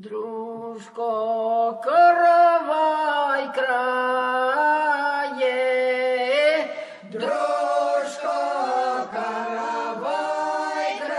Дружко, каравай крае, дружко, каравай крае.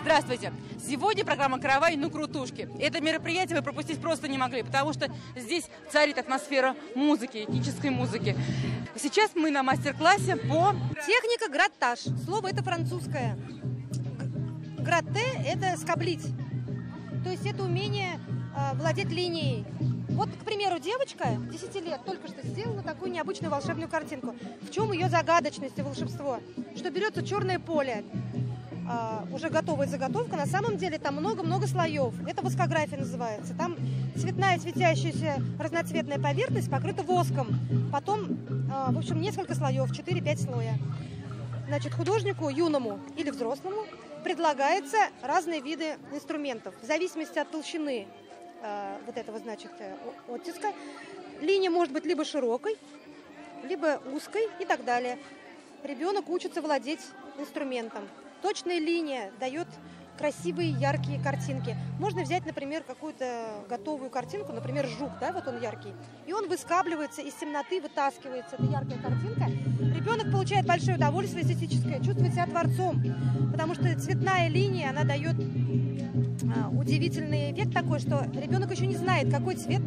Здравствуйте! Сегодня программа «Каравай, ну крутушки». Это мероприятие вы пропустить просто не могли, потому что здесь царит атмосфера музыки, этнической музыки. Сейчас мы на мастер-классе по... Техника граттаж. Слово это французское. Гратте – это скоблить. То есть это умение владеть линией. Вот, к примеру, девочка 10 лет только что сделала такую необычную волшебную картинку. В чем ее загадочность и волшебство? Что берется черное поле, уже готовая заготовка, на самом деле там много-много слоев. Это воскография называется. Там цветная светящаяся разноцветная поверхность покрыта воском. Потом, в общем, несколько слоев, 4-5 слоя. Значит, художнику, юному или взрослому, предлагается разные виды инструментов. В зависимости от толщины вот этого, значит, оттиска, линия может быть либо широкой, либо узкой и так далее. Ребенок учится владеть инструментом. Точная линия дает красивые, яркие картинки. Можно взять, например, какую-то готовую картинку, например, жук, да, вот он яркий, и он выскабливается, из темноты вытаскивается эта яркая картинка. Ребенок получает большое удовольствие эстетическое, чувствует себя творцом, потому что цветная линия, она дает удивительный эффект такой, что ребенок еще не знает, какой цвет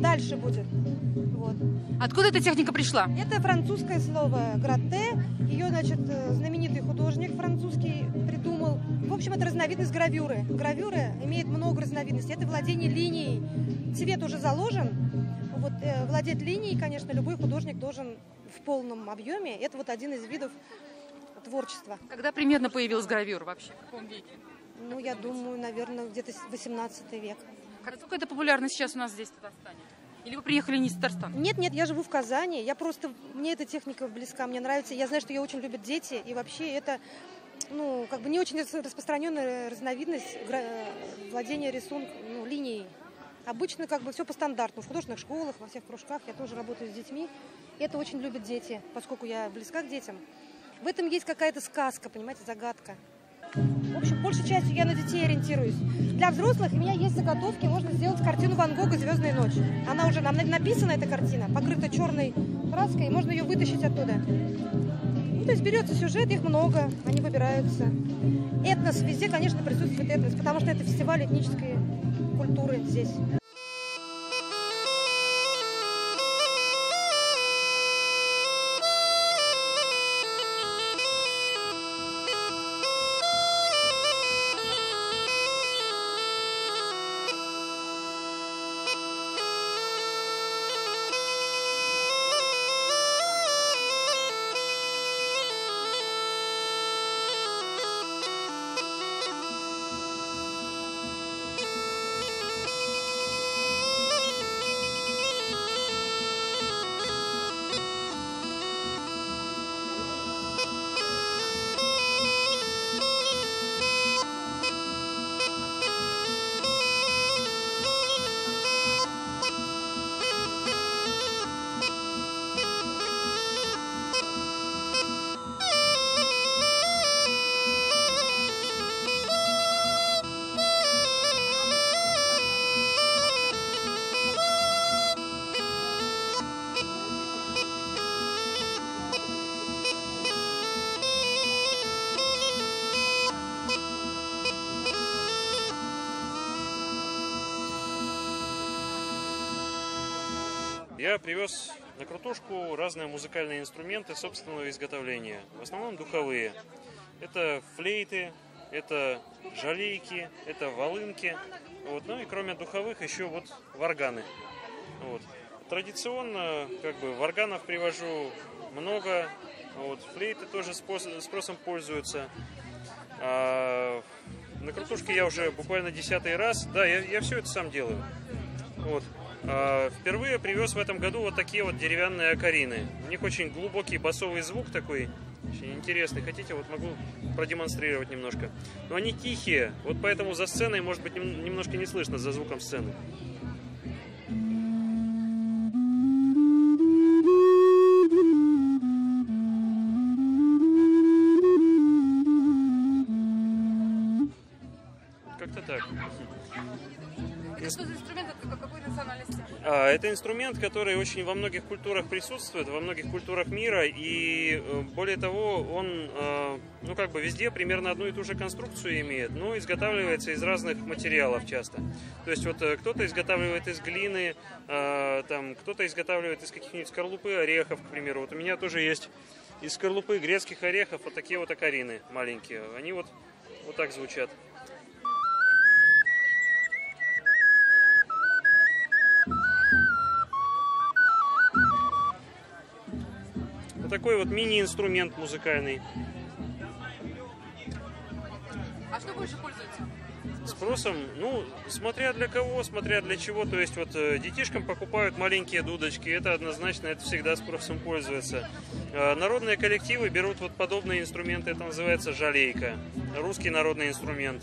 дальше будет. Вот. Откуда эта техника пришла? Это французское слово «гратте». Ее, значит, знаменитый художник французский придумал. В общем, это разновидность гравюры. Гравюра имеет много разновидностей. Это владение линией. Цвет уже заложен. Вот, владеть линией, конечно, любой художник должен в полном объеме. Это вот один из видов творчества. Когда примерно появилась гравюра вообще? В каком веке? Ну, я думаю, наверное, где-то 18 век. Насколько это популярно сейчас у нас здесь, в Татарстане? Или вы приехали не из Татарстана? Нет, я живу в Казани. Мне эта техника близка, мне нравится. Я знаю, что ее очень любят дети. И вообще это, ну, как бы не очень распространенная разновидность владения рисунком, ну, линией. Обычно как бы все по стандарту. В художественных школах, во всех кружках. Я тоже работаю с детьми. И это очень любят дети, поскольку я близка к детям. В этом есть какая-то сказка, понимаете, загадка. В общем, большей частью я на детей ориентируюсь. Для взрослых у меня есть заготовки, можно сделать картину Ван Гога «Звездная ночь». Она уже написана, эта картина, покрыта черной краской, и можно ее вытащить оттуда. Ну, то есть берется сюжет, их много, они выбираются. Этнос, везде, конечно, присутствует этнос, потому что это фестиваль этнической культуры здесь. Я привез на крутушку разные музыкальные инструменты собственного изготовления. В основном духовые. Это флейты, это жалейки, это волынки. Вот. Ну и кроме духовых еще вот варганы. Вот. Традиционно как бы варганов привожу много. Вот. Флейты тоже спросом пользуются. На крутушке я уже буквально 10-й раз. Да, я все это сам делаю. Вот. Впервые привез в этом году вот такие вот деревянные окарины. У них очень глубокий басовый звук такой, очень интересный. Хотите, вот могу продемонстрировать немножко. Но они тихие, вот поэтому за сценой, может быть, немножко не слышно, за звуком сцены. Как-то так. Это что за инструмент, какой национальности? Это инструмент, который очень во многих культурах присутствует, во многих культурах мира, и более того, он, ну, как бы везде примерно одну и ту же конструкцию имеет, но изготавливается из разных материалов часто. То есть вот кто-то изготавливает из глины, там, кто-то изготавливает из каких-нибудь скорлупы орехов, к примеру. Вот у меня тоже есть из скорлупы грецких орехов вот такие вот окарины маленькие. Они вот так звучат. Вот такой вот мини-инструмент музыкальный. А что больше пользуется? Спросом, ну, смотря для кого, смотря для чего. То есть вот детишкам покупают маленькие дудочки, это однозначно, это всегда спросом пользуется. Народные коллективы берут вот подобные инструменты, это называется жалейка, русский народный инструмент.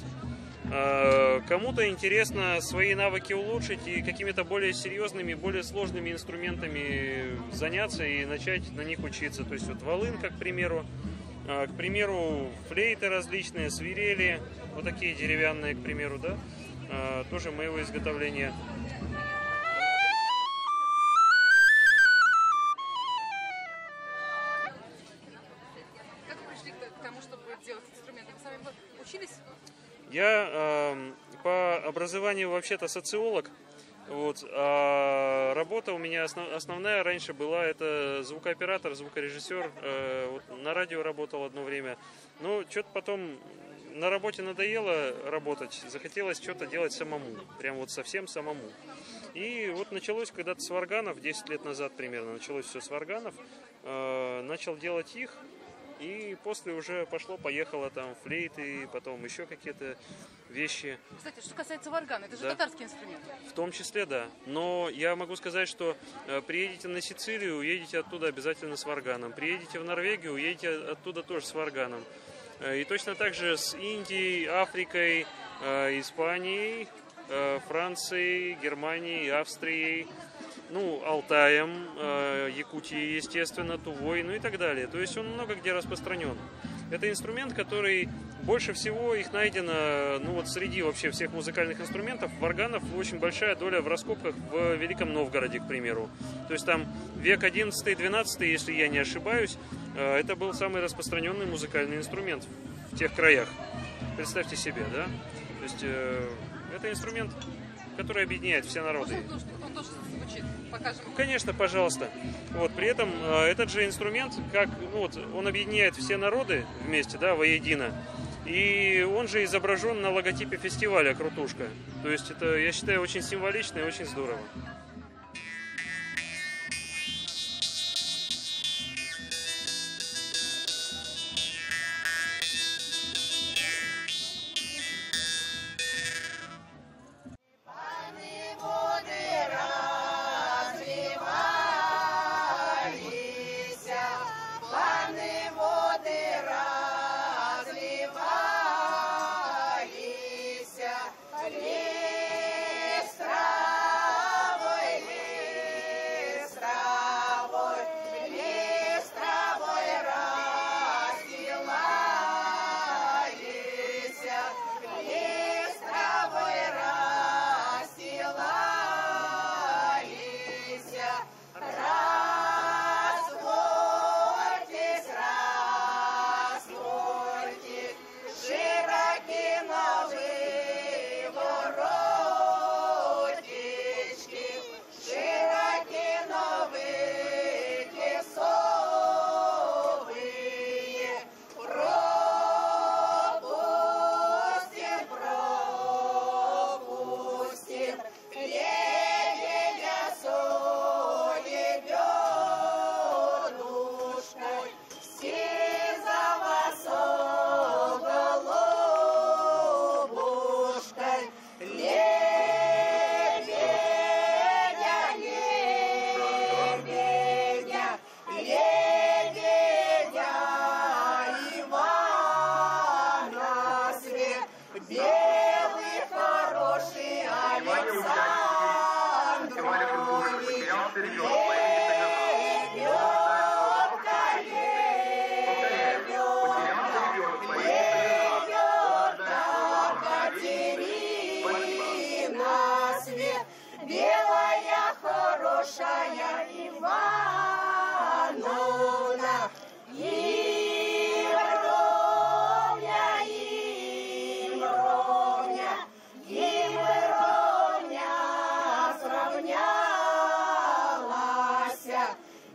Кому-то интересно свои навыки улучшить и какими-то более серьезными, более сложными инструментами заняться и начать на них учиться. То есть вот волынка, к примеру, флейты различные, свирели, вот такие деревянные, к примеру, да, тоже моего изготовления. Как вы пришли к тому, чтобы делать инструменты? Вы сами учились? Я по образованию вообще-то социолог, вот, а работа у меня основная раньше была, это звукооператор, звукорежиссер, вот, на радио работал одно время, но что-то потом на работе надоело работать, захотелось что-то делать самому, прям вот совсем самому. И вот началось когда-то с варганов, 10 лет назад примерно, началось все с варганов, начал делать их. И после уже пошло-поехало, там флейты, потом еще какие-то вещи. Кстати, что касается варгана, это же Да. татарский инструмент. В том числе, да. Но я могу сказать, что приедете на Сицилию, уедете оттуда обязательно с варганом. Приедете в Норвегию, уедете оттуда тоже с варганом. И точно так же с Индией, Африкой, Испанией, Францией, Германией, Австрией. Ну, Алтаем, Якутией, естественно, Тувой, ну и так далее. То есть он много где распространен. Это инструмент, который больше всего их найдено, ну вот среди вообще всех музыкальных инструментов, варганов очень большая доля в раскопках в Великом Новгороде, к примеру. То есть там век 11-12, если я не ошибаюсь, это был самый распространенный музыкальный инструмент в тех краях. Представьте себе, да? То есть это инструмент, который объединяет все народы. Он тоже звучит. Покажем. Конечно, пожалуйста. Вот, при этом этот же инструмент, как, ну, вот, он объединяет все народы вместе, да, воедино. И он же изображен на логотипе фестиваля «Крутушка». То есть это, я считаю, очень символично и очень здорово. Лес трава фестиваля культуры потерял серьезно свои белая хорошая Ивановна, им ровня, им ровня, им ровня сравнялась,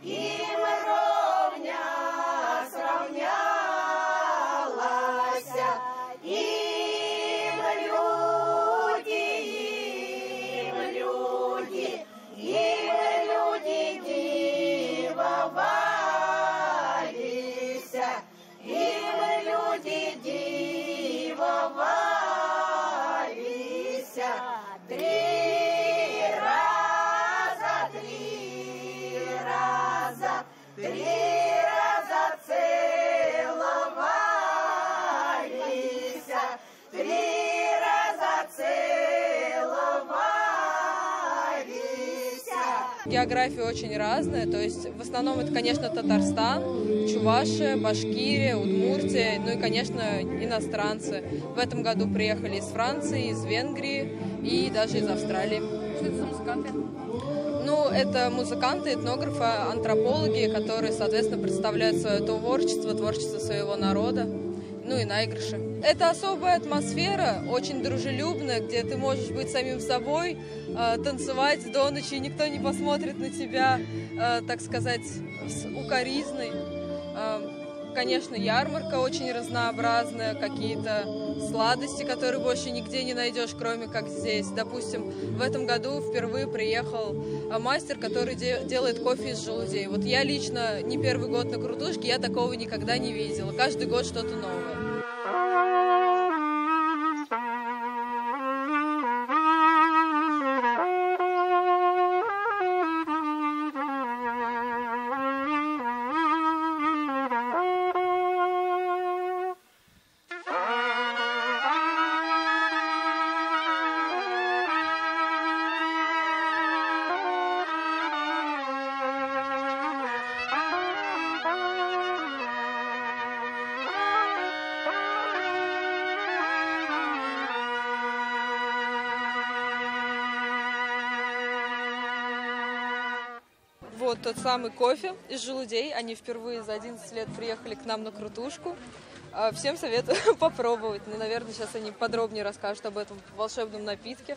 им ровня сравнялась, им люди дивовались, им люди дивовались. Три раза целовались, три раза целовались. География очень разная, то есть в основном это, конечно, Татарстан, Чувашия, Башкирия, Удмуртия, ну и, конечно, иностранцы. В этом году приехали из Франции, из Венгрии и даже из Австралии. Что это за музыканты? Ну, это музыканты, этнографы, антропологи, которые, соответственно, представляют свое творчество своего народа, ну и наигрыши. Это особая атмосфера, очень дружелюбная, где ты можешь быть самим собой, танцевать до ночи, и никто не посмотрит на тебя, так сказать, с укоризной. Конечно, ярмарка очень разнообразная, какие-то сладости, которые больше нигде не найдешь, кроме как здесь. Допустим, в этом году впервые приехал мастер, который делает кофе из желудей. Вот я лично не первый год на крутушке, я такого никогда не видела. Каждый год что-то новое. Вот тот самый кофе из желудей. Они впервые за 11 лет приехали к нам на крутушку. Всем советую попробовать. Ну, наверное, сейчас они подробнее расскажут об этом волшебном напитке.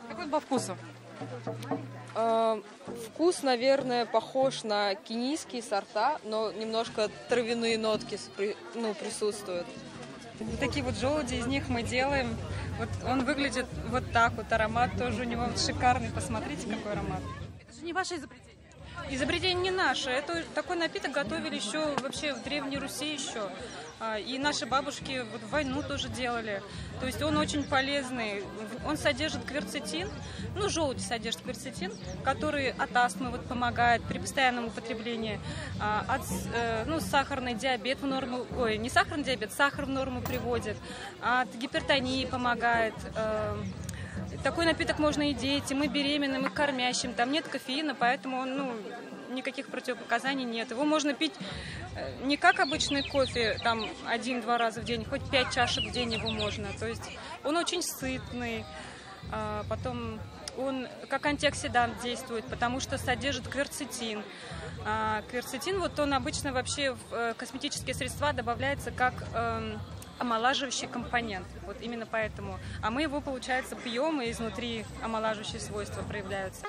Какой он по вкусу? Вкус, наверное, похож на кенийские сорта, но немножко травяные нотки присутствуют. Такие вот желуди, из них мы делаем. Вот он выглядит вот так вот, аромат тоже у него вот шикарный. Посмотрите, какой аромат. Это же не ваше изобретение. Изобретение не наше. Это такой напиток готовили еще вообще в Древней Руси еще. И наши бабушки вот в войну тоже делали. То есть он очень полезный. Он содержит кверцетин, желудь содержит кверцетин, который от астмы вот помогает при постоянном употреблении. Сахарный диабет в норму, не сахарный диабет, сахар в норму приводит. От гипертонии помогает. Такой напиток можно и детям, и беременным, и кормящим. Там нет кофеина, поэтому никаких противопоказаний нет. Его можно пить не как обычный кофе, там 1-2 раза в день, хоть 5 чашек в день его можно. То есть он очень сытный, потом он как антиоксидант действует, потому что содержит кверцетин. Кверцетин, вот он обычно вообще в косметические средства добавляется как омолаживающий компонент. Вот именно поэтому. А мы его, получается, пьем, и изнутри омолаживающие свойства проявляются.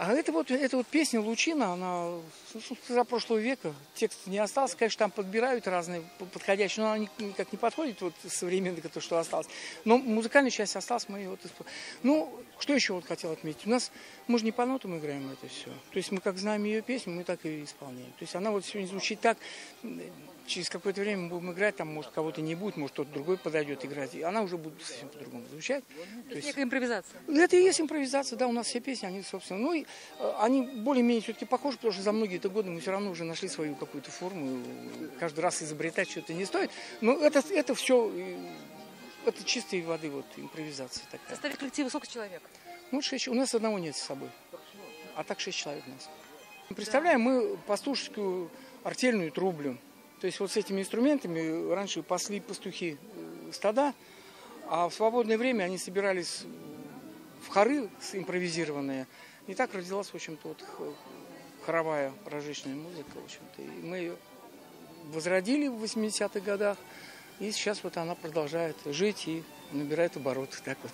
А это вот песня «Лучина», она за прошлого века, текст не остался, конечно, там подбирают разные подходящие, но она никак не подходит вот современной, то, что осталось. Но музыкальная часть осталась, мы вот. Ну, что еще вот хотел отметить? У нас, мы же не по нотам играем это все. То есть мы как знаем ее песню, мы так и исполняем. То есть она вот сегодня звучит так, через какое-то время мы будем играть, там, может, кого-то не будет, может, кто-то другой подойдет играть, и она уже будет совсем по-другому звучать. То есть некая импровизация? Это и есть импровизация, да, у нас все песни, они, собственно, ну, и они более-менее все-таки похожи, потому что за многие годы мы все равно уже нашли свою какую-то форму, каждый раз изобретать что-то не стоит, но это все, это чистой воды вот импровизация такая. В составе коллектива сколько человек? Ну, 6, у нас одного нет с собой, а так 6 человек у нас. Представляем, мы пастушескую артельную трублю. То есть вот с этими инструментами раньше пасли пастухи стада, а в свободное время они собирались в хоры импровизированные. И так родилась, в общем-то, вот хоровая рожечная музыка. В общем-то. И мы ее возродили в 80-х годах, и сейчас вот она продолжает жить и набирает обороты. Так вот.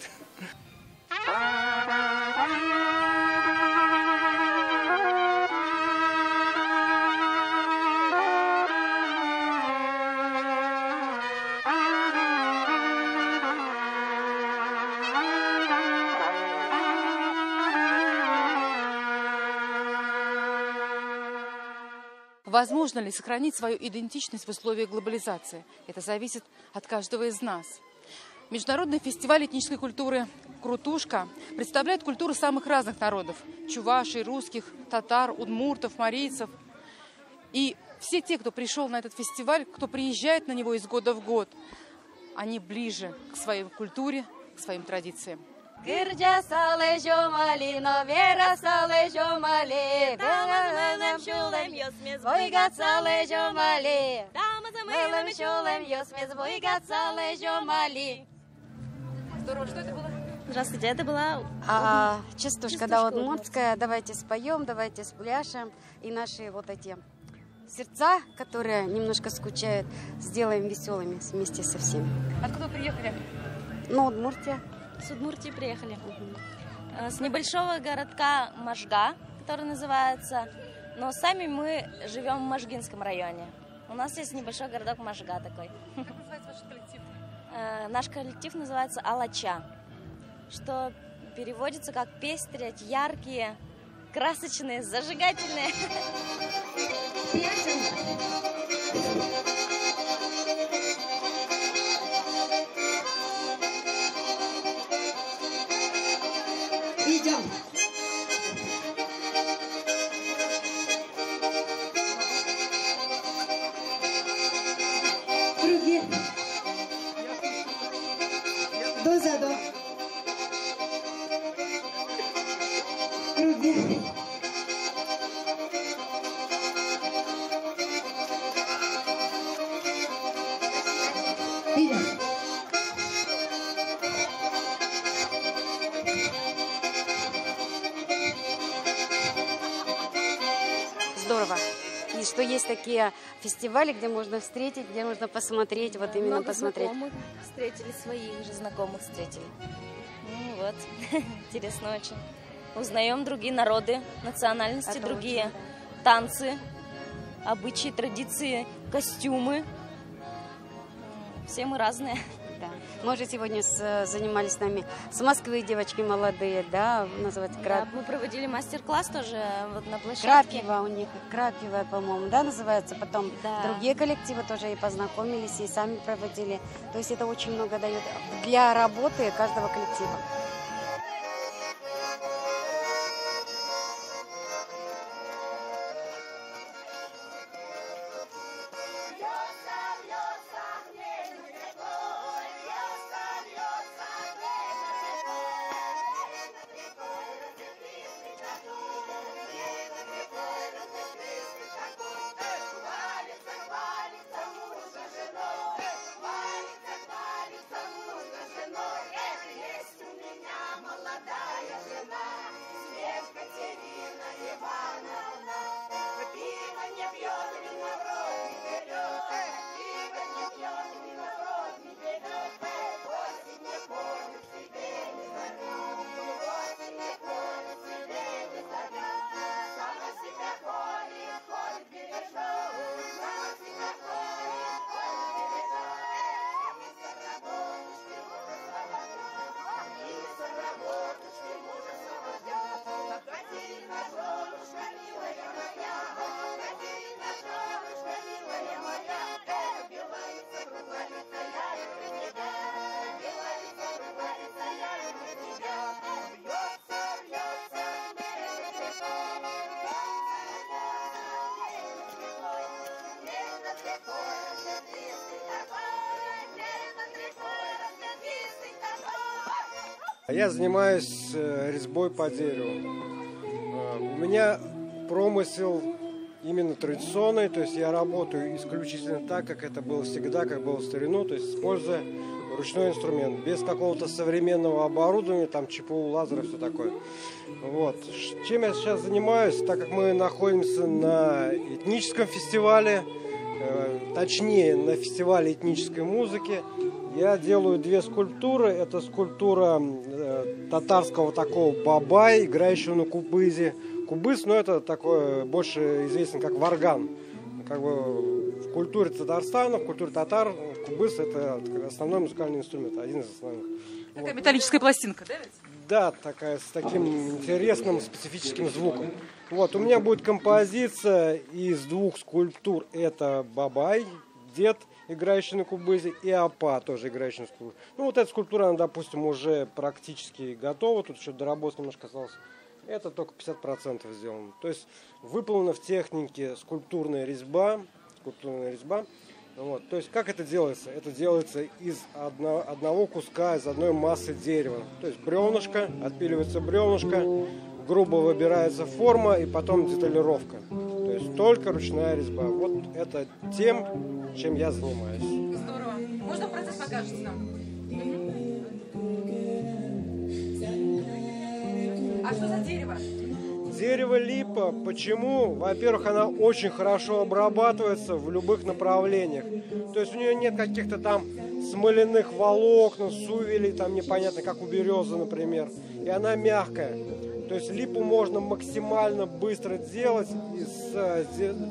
Возможно ли сохранить свою идентичность в условиях глобализации? Это зависит от каждого из нас. Международный фестиваль этнической культуры «Крутушка» представляет культуру самых разных народов – чувашей, русских, татар, удмуртов, марийцев. И все те, кто пришел на этот фестиваль, кто приезжает на него из года в год, они ближе к своей культуре, к своим традициям. Гырджа сале жомали, но вера сале жомали, мылым шулем йосмез, бойгат сале жомали, мылым шулем йосмез, бойгат сале жомали. Здорово, что это было? Здравствуйте, это была частушка, да, удмуртская. Давайте споем, давайте спляшем. И наши вот эти сердца, которые немножко скучают, сделаем веселыми вместе со всеми. Откуда приехали? Ну, Удмуртия. С Удмуртии приехали. С небольшого городка Можга, который называется, но сами мы живем в Можгинском районе. У нас есть небольшой городок Можга такой. Как называется ваш коллектив? Наш коллектив называется «Алача», что переводится как «пестрять», «яркие», «красочные», «зажигательные». Идем. Круги. Дозаду. Круги. Идем. Здорово. И что есть такие фестивали, где можно встретить, где можно посмотреть, вот именно Много посмотреть. знакомых встретили, своих же знакомых встретили. Ну вот, интересно очень. Узнаем другие народы, национальности, Это другие очень, танцы, обычаи, традиции, костюмы. Все мы разные. Да. Мы уже сегодня занимались с нами с Москвы девочки молодые, да, называется Да, мы проводили мастер-класс тоже вот на площадке. Крапива у них, Крапива, по-моему, да, называется. Потом Да. другие коллективы тоже и познакомились, и сами проводили. То есть это очень много дает для работы каждого коллектива. Есть у меня Я занимаюсь резьбой по дереву. У меня промысел именно традиционный, то есть я работаю исключительно так, как это было всегда, как было в старину, то есть используя ручной инструмент, без какого-то современного оборудования, там ЧПУ, лазера, все такое. Вот. Чем я сейчас занимаюсь, так как мы находимся на этническом фестивале, точнее на фестивале этнической музыки, я делаю две скульптуры. Это скульптура татарского такого бабай, играющего на кубызе. Кубыз, но это такое больше известно как варган. Как бы в культуре Татарстана, в культуре татар кубыз это основной музыкальный инструмент, один из основных. Такая металлическая пластинка, да? Да, такая, с таким интересным специфическим звуком. Вот, у меня будет композиция из двух скульптур. Это бабай, дед, играющий на кубызе, и апа, тоже играющий на кубызе. Ну, вот эта скульптура, она, допустим, уже практически готова. Тут еще доработать немножко осталось. Это только 50% сделано. То есть выполнена в технике скульптурная резьба. Вот. То есть как это делается? Это делается из одного куска, из одной массы дерева. То есть бревнышко, отпиливается бревнышко, грубо выбирается форма и потом деталировка. То есть только ручная резьба. Вот это тем, чем я занимаюсь. Здорово. Можно процесс покажете нам? А что за дерево? Дерево липа. Почему? Во-первых, она очень хорошо обрабатывается в любых направлениях. То есть у нее нет каких-то там смоляных волокон, сувелей, там непонятно, как у березы, например. И она мягкая. То есть липу можно максимально быстро делать с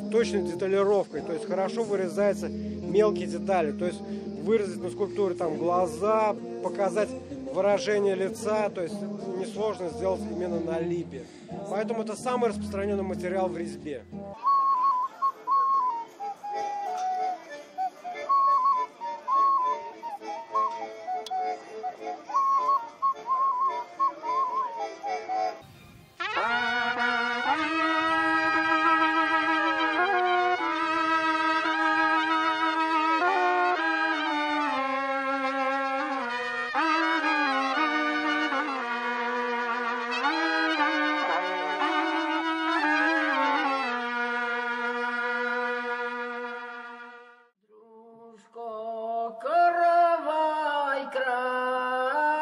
точной деталировкой. То есть хорошо вырезаются мелкие детали. То есть выразить на скульптуре там глаза, показать выражение лица. То есть несложно сделать именно на липе. Поэтому это самый распространенный материал в резьбе. Каравай крае,